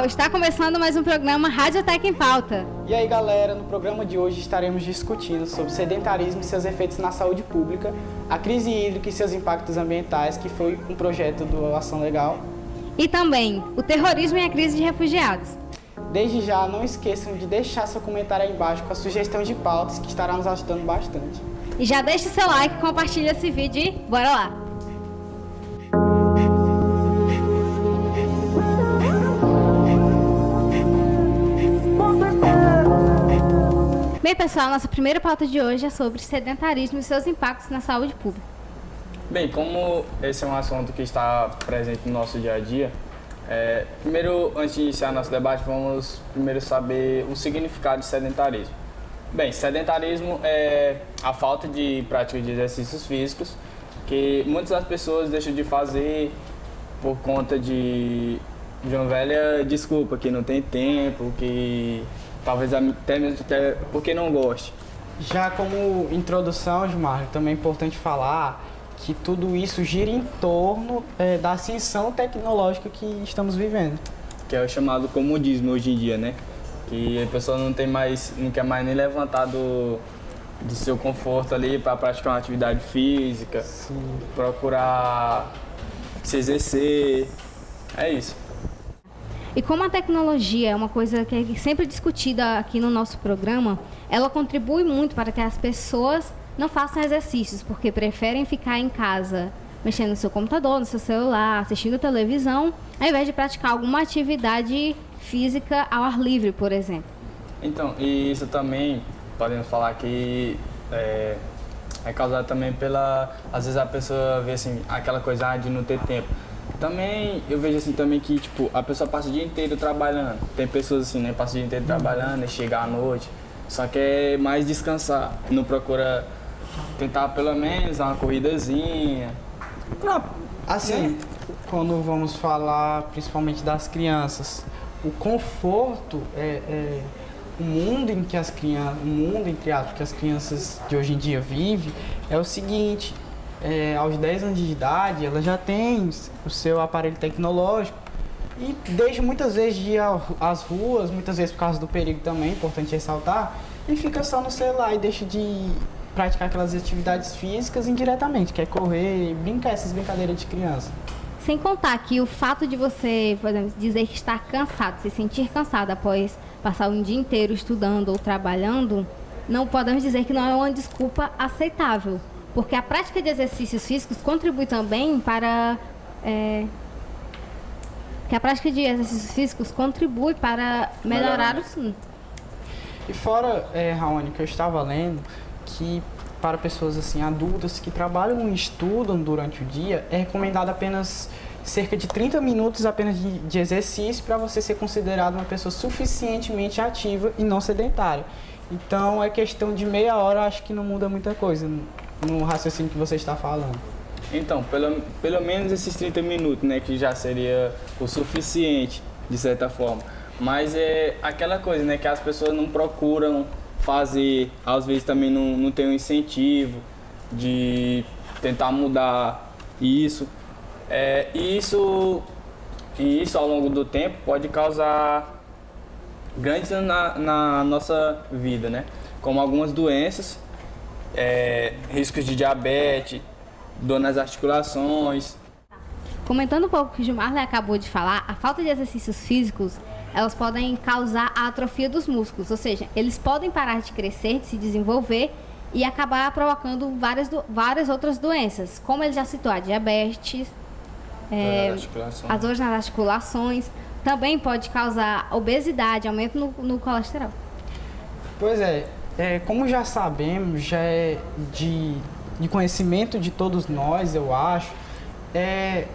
pessoal, está começando mais um programa Radiotech em Pauta. E aí galera, no programa de hoje estaremos discutindo sobre sedentarismo e seus efeitos na saúde pública, a crise hídrica e seus impactos ambientais, que foi um projeto do Ação Legal. E também o terrorismo e a crise de refugiados. Desde já, não esqueçam de deixar seu comentário aí embaixo com a sugestão de pautas, que estará nos ajudando bastante. E já deixa o seu like, compartilha esse vídeo e bora lá! Bem, pessoal, nossa primeira pauta de hoje é sobre sedentarismo e seus impactos na saúde pública. Bem, como esse é um assunto que está presente no nosso dia a dia, primeiro, antes de iniciar nosso debate, vamos primeiro saber o significado de sedentarismo. Bem, sedentarismo é a falta de prática de exercícios físicos que muitas das pessoas deixam de fazer por conta de uma velha desculpa, que não tem tempo, que talvez até mesmo porque não goste. Já como introdução, Gilmar, também é importante falar que tudo isso gira em torno da ascensão tecnológica que estamos vivendo. Que é o chamado comodismo hoje em dia, né? Que a pessoa não quer mais nem levantar do seu conforto ali para praticar uma atividade física. Sim. Procurar se exercer, é isso. E como a tecnologia é uma coisa que é sempre discutida aqui no nosso programa, ela contribui muito para que as pessoas não façam exercícios, porque preferem ficar em casa mexendo no seu computador, no seu celular, assistindo televisão, ao invés de praticar alguma atividade física ao ar livre, por exemplo. Então, e isso também, podemos falar que é causado também às vezes a pessoa vê assim, aquela coisa de não ter tempo. Também, eu vejo assim também que, tipo, a pessoa passa o dia inteiro trabalhando. Tem pessoas assim, né, passa o dia inteiro trabalhando e chega à noite, só quer mais descansar, não procura tentar pelo menos dar uma corridazinha. Assim, quando vamos falar principalmente das crianças, o conforto o mundo em que as crianças, o mundo entre aspas, que as crianças de hoje em dia vivem é o seguinte: aos 10 anos de idade, ela já tem o seu aparelho tecnológico e deixa muitas vezes de ir às ruas, muitas vezes por causa do perigo também, importante ressaltar, e fica só no celular e deixa de praticar aquelas atividades físicas indiretamente, que é correr, brincar essas brincadeiras de criança. Sem contar que o fato de você, por exemplo, dizer que está cansado, se sentir cansado após passar um dia inteiro estudando ou trabalhando, não podemos dizer que não é uma desculpa aceitável, porque a prática de exercícios físicos contribui também para melhorar o sono. E fora, Raoni, que eu estava lendo que para pessoas assim adultas que trabalham e estudam durante o dia, é recomendado apenas cerca de 30 minutos apenas de exercício para você ser considerado uma pessoa suficientemente ativa e não sedentária. Então é questão de meia hora, acho que não muda muita coisa no raciocínio que você está falando. Então, pelo menos esses 30 minutos, né, que já seria o suficiente, de certa forma. Mas é aquela coisa, né, que as pessoas não procuram fazer, às vezes também não tem um incentivo de tentar mudar isso. E isso ao longo do tempo pode causar grandes danos na nossa vida, né? Como algumas doenças, riscos de diabetes, dor nas articulações. Comentando um pouco o que o Gilmar acabou de falar, a falta de exercícios físicos, elas podem causar a atrofia dos músculos, ou seja, eles podem parar de crescer, de se desenvolver e acabar provocando várias outras doenças, como ele já citou, a diabetes, as dores nas articulações, também pode causar obesidade, aumento no colesterol. Pois como já sabemos, já é de conhecimento de todos nós, eu acho,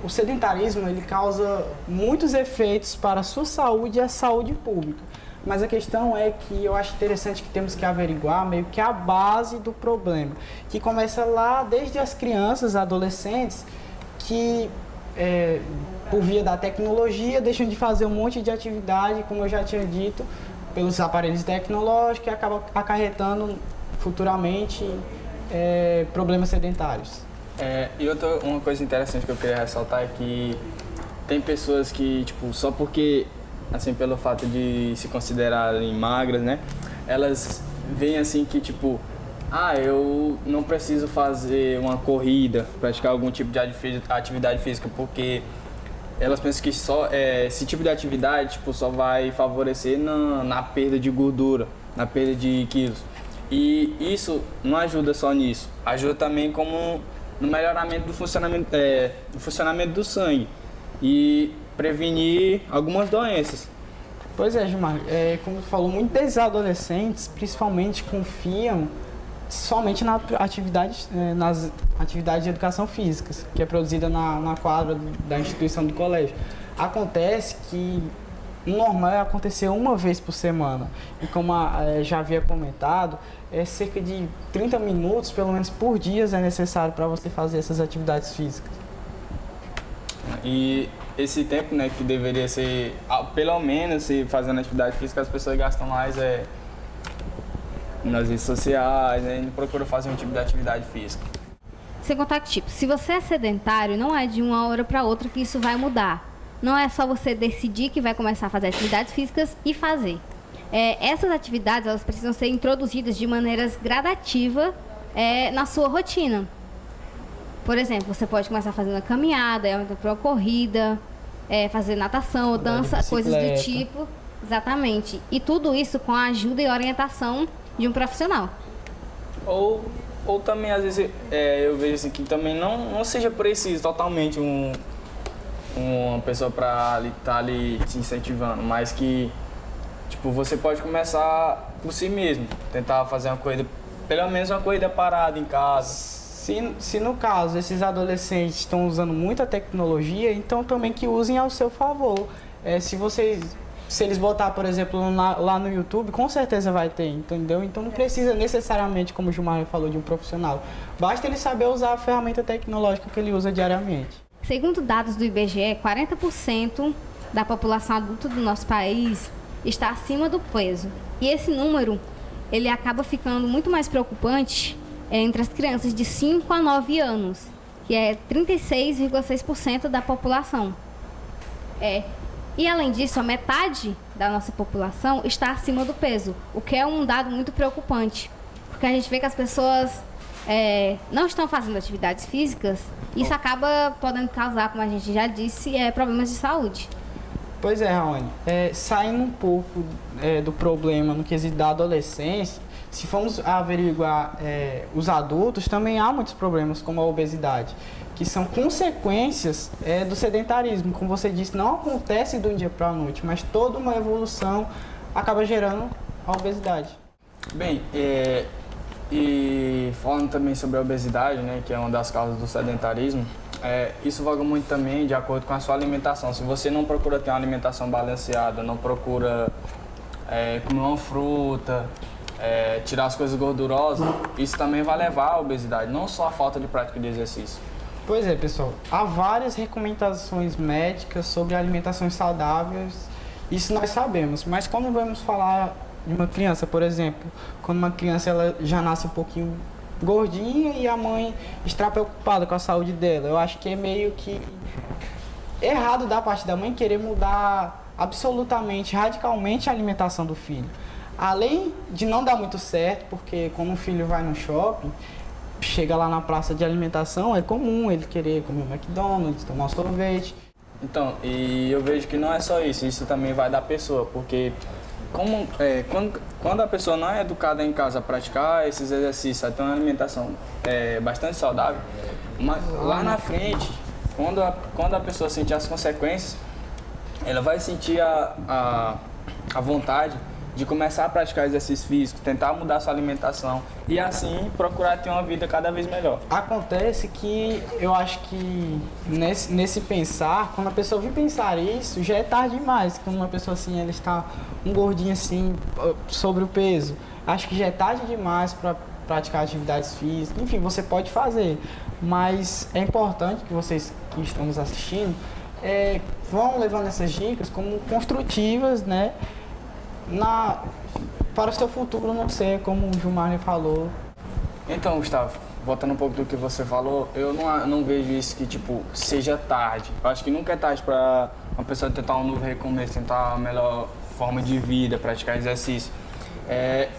o sedentarismo ele causa muitos efeitos para a sua saúde e a saúde pública. Mas a questão é que eu acho interessante que temos que averiguar meio que a base do problema, que começa lá desde as crianças, adolescentes, que por via da tecnologia deixam de fazer um monte de atividade, como eu já tinha dito, pelos aparelhos tecnológicos, e acaba acarretando futuramente problemas sedentários. E uma coisa interessante que eu queria ressaltar é que tem pessoas que, tipo, só porque assim, pelo fato de se considerarem magras, né? Elas veem assim que, tipo, eu não preciso fazer uma corrida, praticar algum tipo de atividade física, porque elas pensam que só esse tipo de atividade, tipo, só vai favorecer na perda de gordura, na perda de quilos. E isso não ajuda só nisso, ajuda também como no melhoramento do funcionamento do sangue e prevenir algumas doenças. Pois é, Gilmar, como tu falou, muitos desses adolescentes principalmente confiam somente nas atividades de educação física, que é produzida na quadra da instituição do colégio. Acontece que o normal é acontecer uma vez por semana. E como já havia comentado, cerca de 30 minutos, pelo menos por dia, é necessário para você fazer essas atividades físicas. E esse tempo, né, que deveria ser, pelo menos, se fazendo atividade física, as pessoas gastam mais nas redes sociais, né, e não procuram fazer um tipo de atividade física. Sem contar que, tipo, se você é sedentário, não é de uma hora para outra que isso vai mudar. Não é só você decidir que vai começar a fazer atividades físicas e fazer. Essas atividades, elas precisam ser introduzidas de maneiras gradativas na sua rotina. Por exemplo, você pode começar fazendo uma caminhada, para uma corrida, fazer natação ou dança, coisas do tipo. Exatamente. E tudo isso com a ajuda e orientação de um profissional. Ou também, às vezes, eu vejo assim, que também não seja preciso totalmente uma pessoa para estar ali te incentivando, mas que, tipo, você pode começar por si mesmo, tentar fazer uma corrida, pelo menos uma corrida parada em casa. Se no caso esses estão usando muita tecnologia, então também que usem ao seu favor. Se eles botar, por exemplo, lá no YouTube, com certeza vai ter, entendeu? Então não precisa necessariamente, como o Gilmar falou, de um profissional. Basta ele saber usar a ferramenta tecnológica que ele usa diariamente. Segundo dados do IBGE, 40% da população adulta do nosso país está acima do peso. E esse número, ele acaba ficando muito mais preocupante entre as crianças de 5 a 9 anos, que é 36,6% da população. E além disso, a metade da nossa população está acima do peso, o que é um dado muito preocupante, porque a gente vê que as pessoas não estão fazendo atividades físicas. Isso acaba podendo causar, como a gente já disse, problemas de saúde. Pois é, Raoni. Saindo um pouco do problema no quesito da adolescência, se formos averiguar os adultos, também há muitos problemas, como a obesidade, que são consequências do sedentarismo. Como você disse, não acontece de um dia para a noite, mas toda uma evolução acaba gerando a obesidade. Bem, e falando também sobre a obesidade, né, que é uma das causas do sedentarismo, isso vaga muito também de acordo com a sua alimentação. Se você não procura ter uma alimentação balanceada, não procura comer uma fruta, tirar as coisas gordurosas, isso também vai levar à obesidade, não só a falta de prática de exercício. Pois é, pessoal, há várias recomendações médicas sobre alimentações saudáveis, isso nós sabemos, mas quando vamos falar de uma criança, por exemplo, quando uma criança ela já nasce um pouquinho gordinha e a mãe está preocupada com a saúde dela, eu acho que é meio que errado da parte da mãe querer mudar absolutamente, radicalmente a alimentação do filho. Além de não dar muito certo, porque quando o filho vai no shopping, chega lá na praça de alimentação, é comum ele querer comer um McDonald's, tomar um sorvete. Então, e eu vejo que não é só isso também vai da pessoa, porque quando a pessoa não é educada em casa a praticar esses exercícios, a ter uma alimentação bastante saudável, mas lá na frente, quando a pessoa sentir as consequências, ela vai sentir a vontade de começar a praticar exercício físico, tentar mudar sua alimentação e assim procurar ter uma vida cada vez melhor. Acontece que eu acho que nesse pensar, quando a pessoa vir pensar isso, já é tarde demais. Quando uma pessoa assim, ela está um gordinho assim, sobre o peso, acho que já é tarde demais para praticar atividades físicas. Enfim, você pode fazer, mas é importante que vocês que estão nos assistindo vão levando essas dicas como construtivas, né? Para o seu futuro não ser como o Gilmar falou. Então, Gustavo, voltando um pouco do que você falou, eu não vejo isso que, tipo, seja tarde. Eu acho que nunca é tarde para uma pessoa tentar um novo recomeço, tentar a melhor forma de vida, praticar exercício.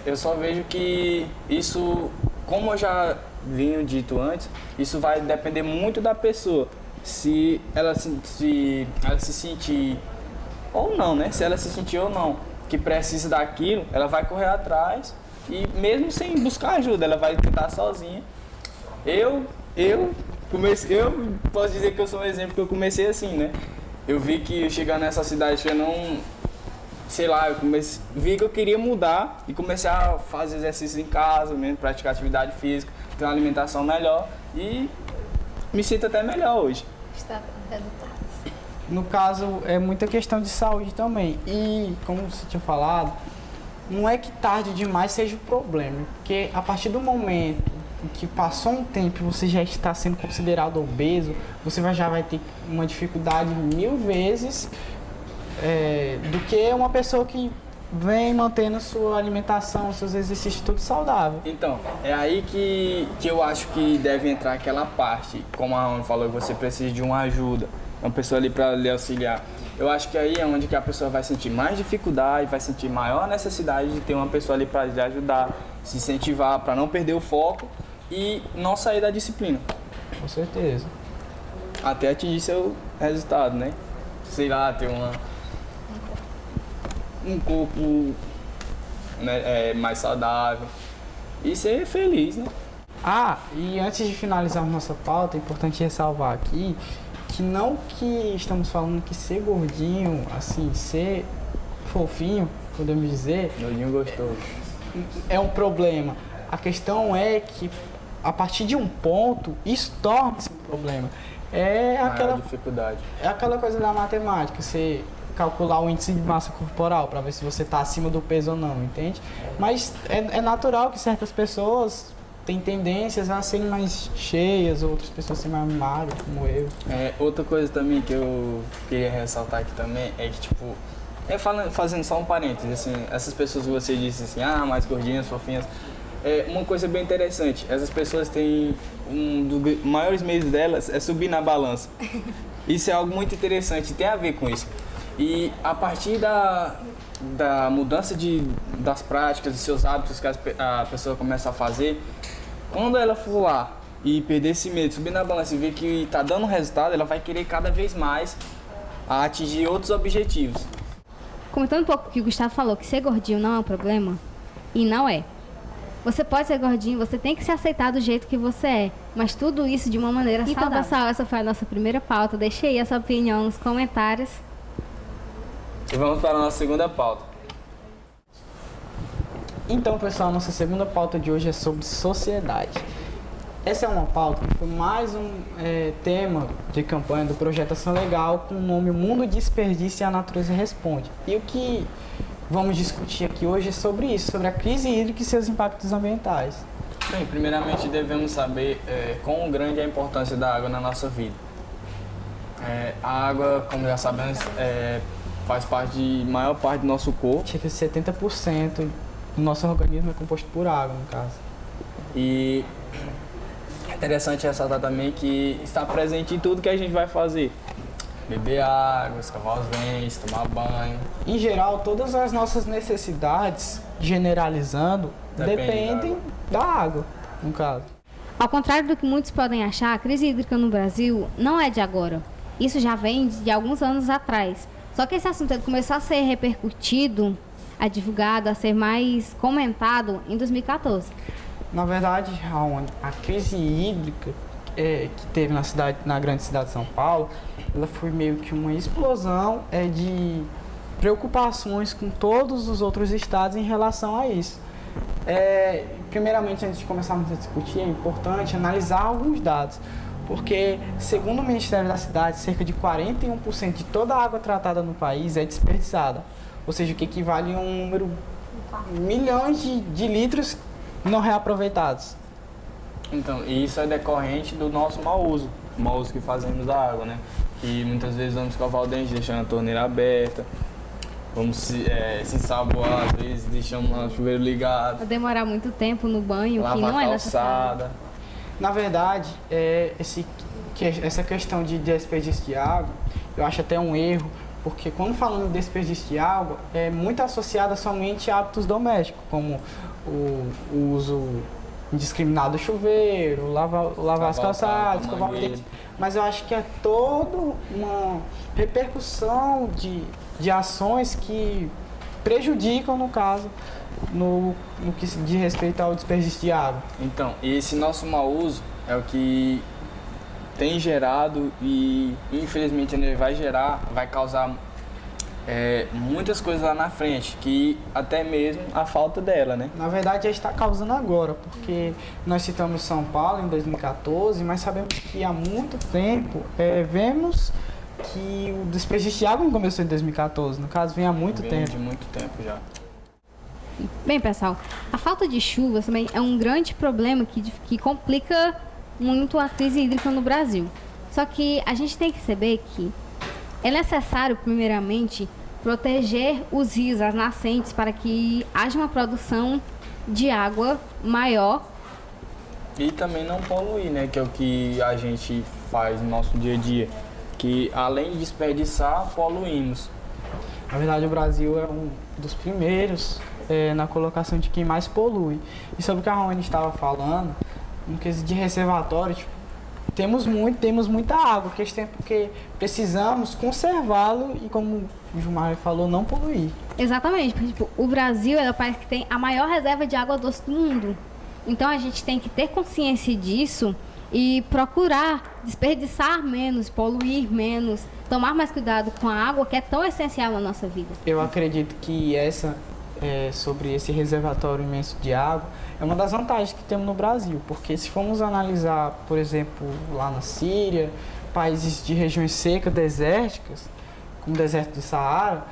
Eu só vejo que isso, como eu já vinha dito antes, isso vai depender muito da pessoa. Se ela se sentir ou não, né? Se ela se sentir ou não que precisa daquilo, ela vai correr atrás e mesmo sem buscar ajuda, ela vai tentar sozinha. Eu posso dizer que eu sou um exemplo, que eu comecei assim, né? Eu vi que eu chegar nessa cidade que eu não, sei lá, vi que eu queria mudar e comecei a fazer exercícios em casa, mesmo, praticar atividade física, ter uma alimentação melhor e me sinto até melhor hoje. Está com resultados. No caso, é muita questão de saúde também. E, como você tinha falado, não é que tarde demais seja o problema, porque a partir do momento em que passou um tempo e você já está sendo considerado obeso, você já vai ter uma dificuldade 1000 vezes do que uma pessoa que vem mantendo sua alimentação, seus exercícios tudo saudável. Então, é aí que eu acho que deve entrar aquela parte, como a Ana falou, que você precisa de uma ajuda, uma pessoa ali para lhe auxiliar. Eu acho que aí é onde que a pessoa vai sentir mais dificuldade, vai sentir maior necessidade de ter uma pessoa ali para lhe ajudar, se incentivar, para não perder o foco e não sair da disciplina. Com certeza. Até atingir seu resultado, né? Sei lá, ter um corpo, né, mais saudável e ser feliz, né? E antes de finalizar nossa pauta, é importante ressalvar aqui que não que estamos falando que ser gordinho, assim, ser fofinho, podemos dizer, Gordinho gostoso. é um problema. A questão é que a partir de um ponto, isso torna-se um problema. Maior dificuldade. É aquela coisa da matemática, você calcular o índice de massa corporal para ver se você está acima do peso ou não, entende? Mas é natural que certas pessoas têm tendências a serem mais cheias, outras pessoas serem mais magras, como eu. Outra coisa também que eu queria ressaltar aqui também é que, tipo, fazendo só um parênteses, assim, essas pessoas que você disse assim, mais gordinhas, fofinhas, uma coisa bem interessante, essas pessoas têm, um dos maiores meios delas é subir na balança. Isso é algo muito interessante, tem a ver com isso. E a partir da mudança das práticas, dos seus hábitos que a pessoa começa a fazer, quando ela for lá e perder esse medo, subir na balança e ver que está dando resultado, ela vai querer cada vez mais atingir outros objetivos. Comentando um pouco o que o Gustavo falou, que ser gordinho não é um problema, e não é. Você pode ser gordinho, você tem que se aceitar do jeito que você é, mas tudo isso de uma maneira saudável. Então, pessoal, essa foi a nossa primeira pauta. Deixe aí a sua opinião nos comentários. E vamos para a nossa segunda pauta. Então, pessoal, nossa segunda pauta de hoje é sobre sociedade. Essa é uma pauta que foi mais um tema de campanha do Projeto Ação Legal com o nome Mundo Desperdício e a Natureza Responde. E o que vamos discutir aqui hoje é sobre isso, sobre a crise hídrica e seus impactos ambientais. Bem, primeiramente devemos saber quão grande é a importância da água na nossa vida. A água, como já sabemos, faz maior parte do nosso corpo. Cerca de 70% do nosso organismo é composto por água, no caso. E é interessante ressaltar também que está presente em tudo que a gente vai fazer. Beber água, escovar os dentes, tomar banho. Em geral, todas as nossas necessidades, generalizando, dependem da água, no caso. Ao contrário do que muitos podem achar, a crise hídrica no Brasil não é de agora. Isso já vem de alguns anos atrás. Só que esse assunto começou a ser repercutido, a divulgado, a ser mais comentado em 2014. Na verdade, Raoni, a crise hídrica que teve na grande cidade de São Paulo, ela foi meio que uma explosão de preocupações com todos os outros estados em relação a isso. Primeiramente, antes de começarmos a discutir, é importante analisar alguns dados, porque, segundo o Ministério da Cidade, cerca de 41% de toda a água tratada no país é desperdiçada, ou seja, o que equivale a um número milhões de litros não reaproveitados. Então, e isso é decorrente do nosso mau uso que fazemos da água, né? Que muitas vezes vamos escovar o dente deixando a torneira aberta, vamos se ensaboar, às vezes deixamos o chuveiro ligado. Vai demorar muito tempo no banho, que não é necessário. Na verdade, essa questão de desperdício de água, eu acho até um erro, porque quando falando de desperdício de água, é muito associada somente a hábitos domésticos, como o uso indiscriminado do chuveiro, lavar as calçadas, escovar o dente. Mas eu acho que é toda uma repercussão de ações que prejudicam, no caso, no que diz respeito ao desperdício de água. Então, esse nosso mau uso é o que tem gerado e infelizmente ele vai causar muitas coisas lá na frente, que até mesmo a falta dela, né? Na verdade já está causando agora, porque nós citamos São Paulo em 2014, mas sabemos que há muito tempo vemos que o desperdício de água não começou em 2014, no caso vem há muito tempo. De muito tempo já. Bem, pessoal, a falta de chuvas também é um grande problema que complica muito a crise hídrica no Brasil. Só que a gente tem que saber que é necessário, primeiramente, proteger os rios, as nascentes, para que haja uma produção de água maior. E também não poluir, né? Que é o que a gente faz no nosso dia a dia. Que além de desperdiçar, poluímos. Na verdade, o Brasil é um dos primeiros na colocação de quem mais polui. E sobre o que a Rony estava falando, no quesito de reservatório, tipo, temos muita água, porque precisamos conservá-lo e, como o Gilmar falou, não poluir. Exatamente, porque tipo, o Brasil é o país que tem a maior reserva de água doce do mundo. Então a gente tem que ter consciência disso e procurar desperdiçar menos, poluir menos, tomar mais cuidado com a água, que é tão essencial na nossa vida. Eu acredito que sobre esse reservatório imenso de água é uma das vantagens que temos no Brasil, porque se formos analisar, por exemplo, lá na Síria, países de regiões secas, desérticas, como o deserto do Saara,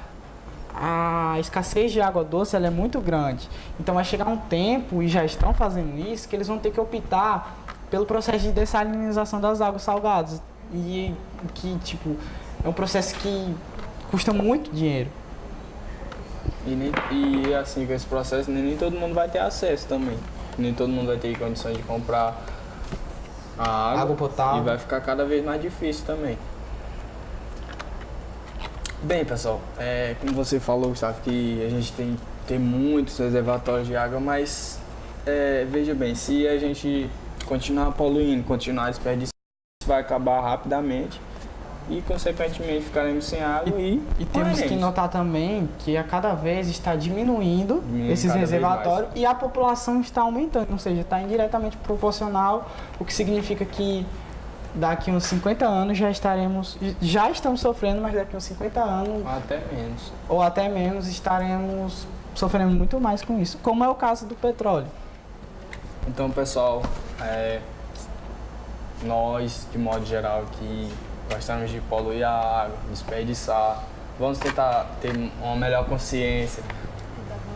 a escassez de água doce ela é muito grande. Então vai chegar um tempo, e já estão fazendo isso, que eles vão ter que optar pelo processo de dessalinização das águas salgadas. E que, tipo, é um processo que custa muito dinheiro. E assim, com esse processo, nem todo mundo vai ter acesso também. Nem todo mundo vai ter condições de comprar a água potável. E vai ficar cada vez mais difícil também. Bem, pessoal, como você falou, Gustavo, que a gente tem muitos reservatórios de água, mas veja bem, se a gente continuar poluindo, continuar desperdiçando, vai acabar rapidamente. E, consequentemente, ficaremos sem água e temos que notar também que a cada vez está diminuindo esses reservatórios e a população está aumentando, ou seja, está indiretamente proporcional, o que significa que daqui uns 50 anos já estamos sofrendo, mas daqui uns 50 anos ou até menos estaremos sofrendo muito mais com isso, como é o caso do petróleo. Então, pessoal, nós, de modo geral, que gostamos de poluir a água, desperdiçar. Vamos tentar ter uma melhor consciência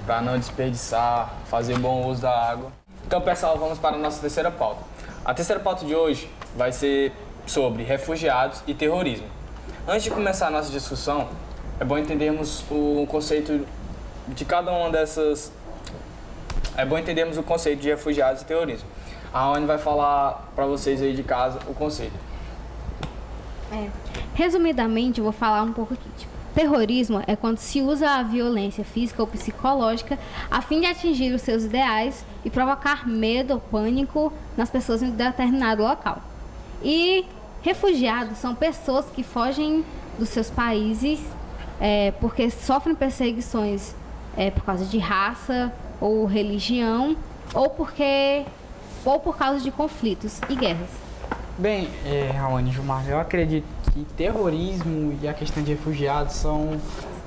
para não desperdiçar, fazer bom uso da água. Então, pessoal, vamos para a nossa terceira pauta. A terceira pauta de hoje vai ser sobre refugiados e terrorismo. Antes de começar a nossa discussão, é bom entendermos o conceito de cada uma dessas. É bom entendermos o conceito de refugiados e terrorismo. A Rony vai falar para vocês aí de casa o conceito. Resumidamente, eu vou falar um pouco aqui. Terrorismo é quando se usa a violência física ou psicológica a fim de atingir os seus ideais e provocar medo ou pânico nas pessoas em determinado local. E refugiados são pessoas que fogem dos seus países porque sofrem perseguições por causa de raça ou religião ou por causa de conflitos e guerras. Bem, Raoni, Gilmar, eu acredito que terrorismo e a questão de refugiados são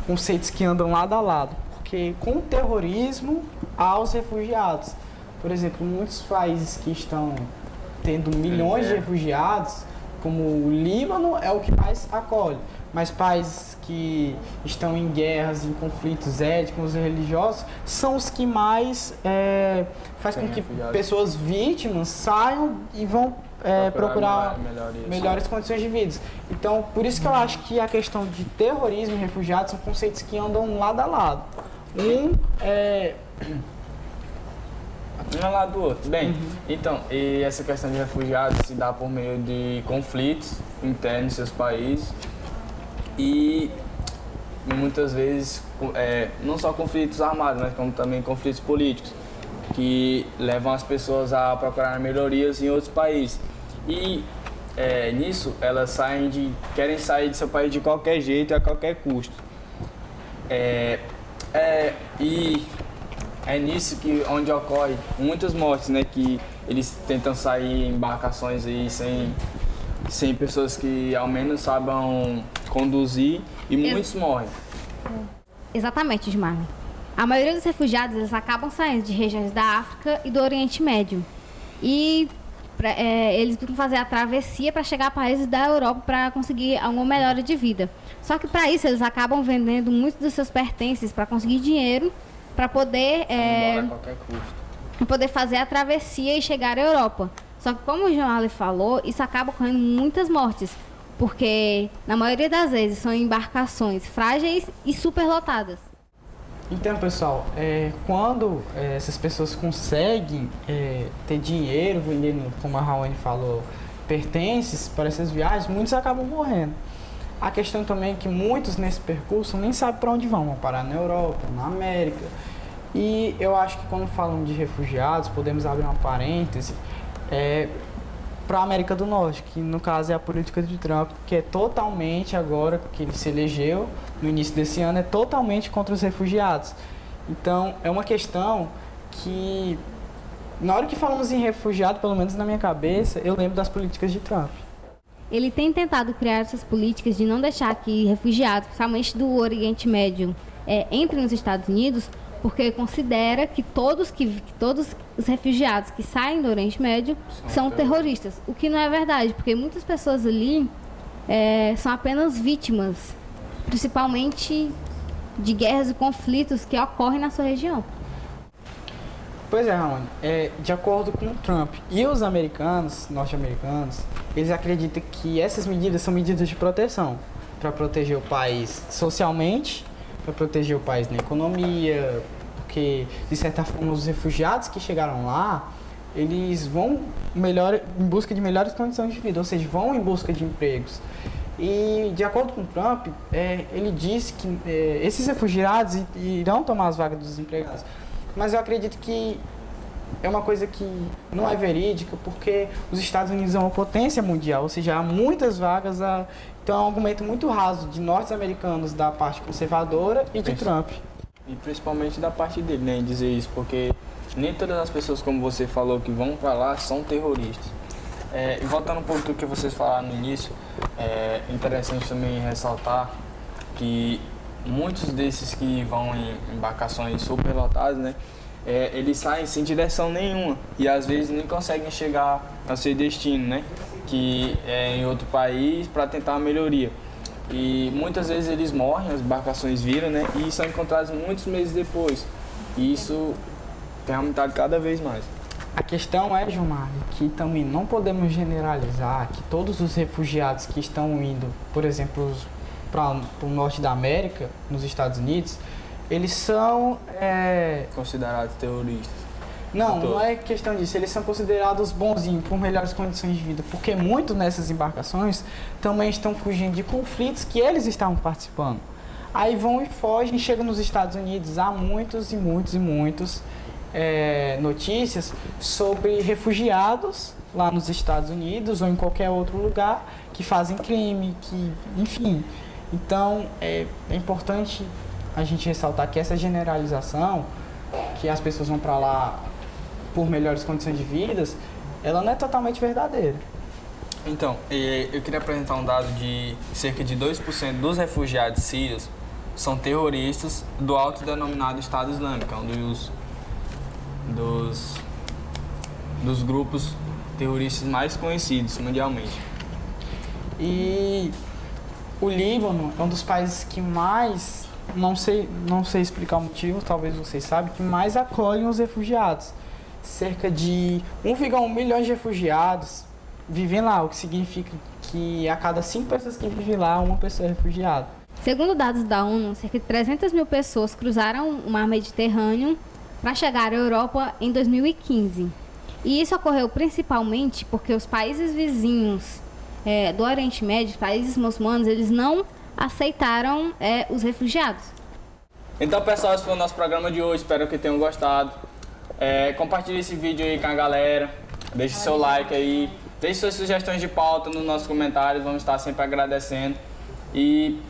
conceitos que andam lado a lado, porque com o terrorismo há os refugiados. Por exemplo, muitos países que estão tendo milhões de refugiados, como o Líbano, é o que mais acolhe, mas países que estão em guerras, em conflitos étnicos e religiosos, são os que mais faz com que pessoas vítimas saiam e vão procurar melhores condições de vida. Então, por isso que eu acho que a questão de terrorismo e refugiados são conceitos que andam lado a lado. Um ao lado do outro. Bem, então, e essa questão de refugiados se dá por meio de conflitos internos em seus países. E muitas vezes não só conflitos armados, mas como também conflitos políticos, que levam as pessoas a procurar melhorias em outros países. E nisso elas querem sair de seu país de qualquer jeito e a qualquer custo. E é nisso onde ocorre muitas mortes, né? Que eles tentam sair em embarcações aí sem pessoas que ao menos saibam conduzir e muitos morrem. Exatamente, Ismarley. A maioria dos refugiados eles acabam saindo de regiões da África e do Oriente Médio. E eles vão fazer a travessia para chegar a países da Europa para conseguir alguma melhora de vida. Só que para isso eles acabam vendendo muitos dos seus pertences para conseguir dinheiro para poder, A qualquer custo. poder fazer a travessia e chegar à Europa. Só que como o João falou, isso acaba ocorrendo muitas mortes, porque na maioria das vezes são embarcações frágeis e superlotadas. Então, pessoal, quando essas pessoas conseguem ter dinheiro vendendo, como a Raoni falou, pertences para essas viagens, muitos acabam morrendo. A questão também é que muitos nesse percurso nem sabem para onde vão parar na Europa, na América. E eu acho que quando falam de refugiados, podemos abrir uma parêntese para a América do Norte, que no caso é a política de Trump, que é totalmente, agora que ele se elegeu, no início desse ano, é totalmente contra os refugiados. Então, é uma questão que, na hora que falamos em refugiado, pelo menos na minha cabeça, eu lembro das políticas de Trump. Ele tem tentado criar essas políticas de não deixar que refugiados, principalmente do Oriente Médio, entrem nos Estados Unidos, porque considera que todos os refugiados que saem do Oriente Médio são terroristas. O que não é verdade, porque muitas pessoas ali são apenas vítimas, principalmente de guerras e conflitos que ocorrem na sua região. Pois é, Raoni, de acordo com o Trump e os norte-americanos, eles acreditam que essas medidas são medidas de proteção, para proteger o país socialmente, para proteger o país na economia, porque, de certa forma, os refugiados que chegaram lá, eles vão em busca de melhores condições de vida, ou seja, vão em busca de empregos. E, de acordo com o Trump, ele disse que esses refugiados irão tomar as vagas dos desempregados. Mas eu acredito que é uma coisa que não é verídica, porque os Estados Unidos é uma potência mundial, ou seja, há muitas vagas, então é um argumento muito raso de norte-americanos da parte conservadora e de Trump. E principalmente da parte dele, né, em dizer isso, porque nem todas as pessoas, como você falou, que vão para lá são terroristas. E voltando um pouco do que vocês falaram no início, é interessante também ressaltar que muitos desses que vão em embarcações superlotadas, né, eles saem sem direção nenhuma e às vezes nem conseguem chegar ao seu destino, né, que é em outro país, para tentar uma melhoria. E muitas vezes eles morrem, as embarcações viram, né, e são encontrados muitos meses depois. E isso tem aumentado cada vez mais. A questão é, Gilmar, que também não podemos generalizar que todos os refugiados que estão indo, por exemplo, para o norte da América, nos Estados Unidos, eles são Considerados terroristas. Não é questão disso. Eles são considerados bonzinhos, por melhores condições de vida, porque muitos nessas embarcações também estão fugindo de conflitos que eles estavam participando. Aí vão e fogem, chegam nos Estados Unidos. Há muitos notícias sobre refugiados lá nos Estados Unidos ou em qualquer outro lugar que fazem crime, enfim. Então, é importante a gente ressaltar que essa generalização, que as pessoas vão para lá por melhores condições de vida, ela não é totalmente verdadeira. Então, eu queria apresentar um dado de cerca de 2% dos refugiados sírios são terroristas do autodenominado Estado Islâmico, um dos grupos terroristas mais conhecidos mundialmente. E o Líbano é um dos países que mais, não sei explicar o motivo, talvez vocês saibam, que mais acolhem os refugiados. Cerca de 1,1 milhões de refugiados vivem lá, o que significa que a cada 5 pessoas que vivem lá, uma pessoa é refugiada. Segundo dados da ONU, cerca de 300 mil pessoas cruzaram o mar Mediterrâneo para chegar à Europa em 2015. E isso ocorreu principalmente porque os países vizinhos do Oriente Médio, os países muçulmanos, eles não aceitaram os refugiados. Então, pessoal, esse foi o nosso programa de hoje. Espero que tenham gostado. Compartilhe esse vídeo aí com a galera. Deixe seu like aí. Deixe suas sugestões de pauta nos nossos comentários. Vamos estar sempre agradecendo. E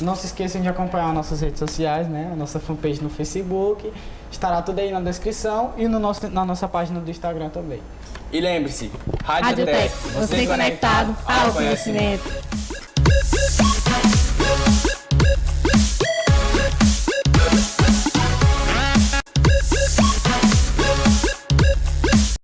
não se esqueçam de acompanhar nossas redes sociais, né? A nossa fanpage no Facebook. Estará tudo aí na descrição e na nossa página do Instagram também. lembre-se, Rádio Tech, você conectado ao conhecimento.